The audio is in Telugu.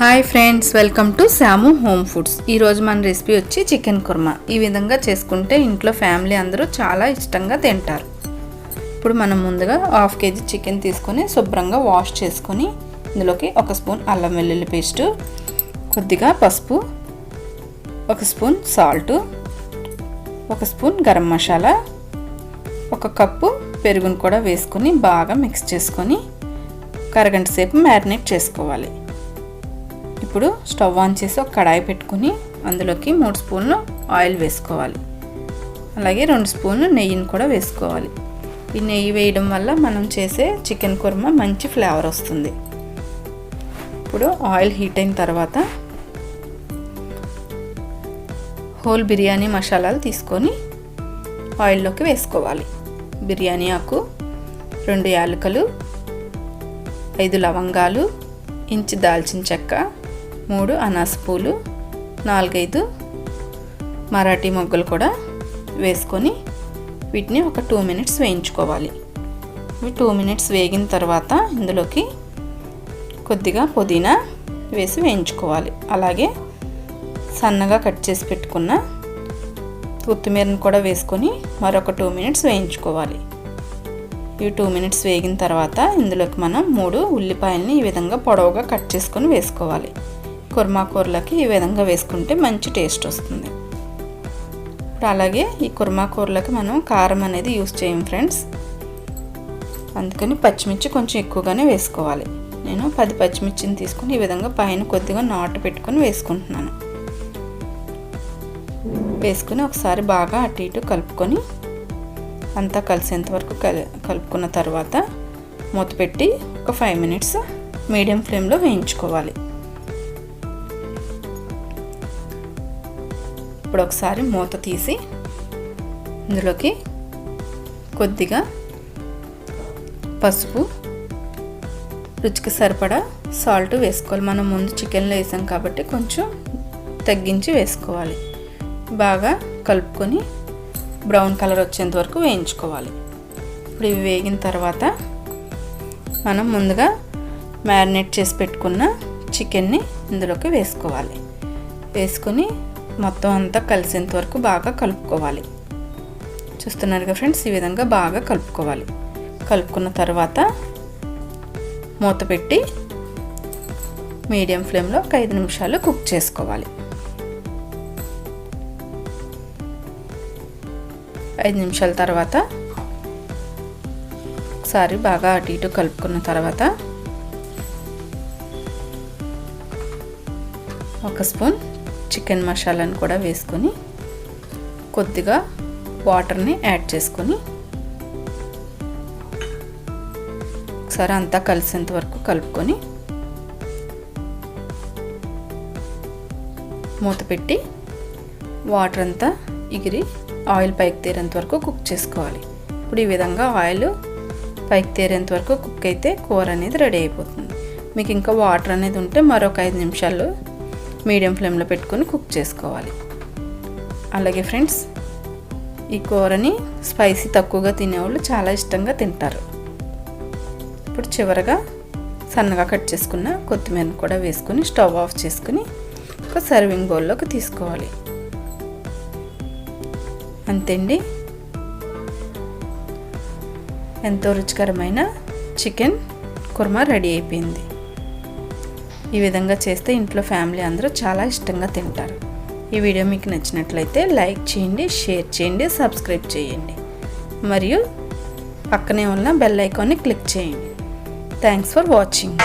Hi friends, welcome to Shyam home foods. ఈరోజు మన రెసిపీ వచ్చి చికెన్ కుర్మా. ఈ విధంగా చేసుకుంటే ఇంట్లో ఫ్యామిలీ అందరూ చాలా ఇష్టంగా తింటారు. ఇప్పుడు మనం ముందుగా 1/2 kg చికెన్ తీసుకొని శుభ్రంగా వాష్ చేసుకొని ఇందులోకి 1 స్పూన్ అల్లం వెల్లుల్లి పేస్టు, కొద్దిగా పసుపు, 1 spoon salt, 1 spoon garam masala, 1 cup పెరుగును కూడా వేసుకొని బాగా మిక్స్ చేసుకొని అరగంట సేపు మ్యారినేట్ చేసుకోవాలి. ఇప్పుడు స్టవ్ ఆన్ చేసి ఒక కడాయి పెట్టుకుని అందులోకి 3 స్పూన్లు ఆయిల్ వేసుకోవాలి. అలాగే 2 స్పూన్లు నెయ్యిని కూడా వేసుకోవాలి. ఈ నెయ్యి వేయడం వల్ల మనం చేసే చికెన్ కుర్మా మంచి ఫ్లేవర్ వస్తుంది. ఇప్పుడు ఆయిల్ హీట్ అయిన తర్వాత హోల్ బిర్యానీ మసాలాలు తీసుకొని ఆయిల్లోకి వేసుకోవాలి. బిర్యానీ ఆకు, 2 యాలకులు, 5 లవంగాలు, ఇంచు దాల్చిన చెక్క, 3 అనాస పూలు, 4-5 మరాఠీ మొగ్గలు కూడా వేసుకొని వీటిని ఒక 2 మినిట్స్ వేయించుకోవాలి. ఇవి 2 మినిట్స్ వేగిన తర్వాత ఇందులోకి కొద్దిగా పుదీనా వేసి వేయించుకోవాలి. అలాగే సన్నగా కట్ చేసి పెట్టుకున్న కొత్తిమీరను కూడా వేసుకొని మరొక 2 మినిట్స్ వేయించుకోవాలి. ఇవి 2 మినిట్స్ వేగిన తర్వాత ఇందులోకి మనం 3 ఉల్లిపాయలని ఈ విధంగా పొడవుగా కట్ చేసుకొని వేసుకోవాలి. కుర్మా కూరలకి ఈ విధంగా వేసుకుంటే మంచి టేస్ట్ వస్తుంది. ఇప్పుడు అలాగే ఈ కుర్మా కూరలకి మనం కారం అనేది యూస్ చేయం ఫ్రెండ్స్, అందుకని పచ్చిమిర్చి కొంచెం ఎక్కువగానే వేసుకోవాలి. నేను 10 పచ్చిమిర్చిని తీసుకుని ఈ విధంగా పైన కొద్దిగా నాటు పెట్టుకొని వేసుకుంటున్నాను. వేసుకుని ఒకసారి బాగా అటు ఇటు కలుపుకొని అంతా కలిసేంత వరకు కలుపుకున్న తర్వాత మూత పెట్టి ఒక 5 మినిట్స్ మీడియం ఫ్లేమ్లో వేయించుకోవాలి. ఇప్పుడు ఒకసారి మూత తీసి ఇందులోకి కొద్దిగా పసుపు, రుచికి సరిపడా సాల్ట్ వేసుకోవాలి. మనం ముందు చికెన్లో వేసాం కాబట్టి కొంచెం తగ్గించి వేసుకోవాలి. బాగా కలుపుకొని బ్రౌన్ కలర్ వచ్చేంత వరకు వేయించుకోవాలి. ఇప్పుడు ఇవి వేగిన తర్వాత మనం ముందుగా మ్యారినేట్ చేసి పెట్టుకున్న చికెన్ని ఇందులోకి వేసుకోవాలి. వేసుకొని మొత్తం అంతా కలిసేంత వరకు బాగా కలుపుకోవాలి. చూస్తున్నారు కదా ఫ్రెండ్స్, ఈ విధంగా బాగా కలుపుకోవాలి. కలుపుకున్న తర్వాత మూత పెట్టి మీడియం ఫ్లేమ్లో ఒక 5 నిమిషాలు కుక్ చేసుకోవాలి. 5 నిమిషాల తర్వాత ఒకసారి బాగా అటు ఇటు కలుపుకున్న తర్వాత 1 స్పూన్ చికెన్ మసాలాను కూడా వేసుకొని కొద్దిగా వాటర్ని యాడ్ చేసుకొని ఒకసారి అంతా కలిసేంత వరకు కలుపుకొని మూత పెట్టి వాటర్ అంతా ఎగిరి ఆయిల్ పైకి తేరేంత వరకు కుక్ చేసుకోవాలి. ఇప్పుడు ఈ విధంగా ఆయిల్ పైకి తేరేంత వరకు కుక్ అయితే కూర అనేది రెడీ అయిపోతుంది. మీకు ఇంకా వాటర్ అనేది ఉంటే మరొక 5 నిమిషాలు మీడియం ఫ్లేమ్లో పెట్టుకొని కుక్ చేసుకోవాలి. అలాగే ఫ్రెండ్స్, ఈ కూరని స్పైసీ తక్కువగా తినేవాళ్ళు చాలా ఇష్టంగా తింటారు. ఇప్పుడు చివరగా సన్నగా కట్ చేసుకున్న కొత్తిమీరను కూడా వేసుకొని స్టవ్ ఆఫ్ చేసుకుని ఒక సర్వింగ్ బౌల్లోకి తీసుకోవాలి. అంతేండి, ఎంతో రుచికరమైన చికెన్ కుర్మా రెడీ అయిపోయింది. ఈ విధంగా చేస్తే ఇంట్లో ఫ్యామిలీ అందరూ చాలా ఇష్టంగా తింటారు. ఈ వీడియో మీకు నచ్చినట్లయితే లైక్ చేయండి, షేర్ చేయండి, సబ్స్క్రైబ్ చేయండి, మరియు పక్కనే ఉన్న బెల్ ఐకాన్ని క్లిక్ చేయండి. Thanks for watching.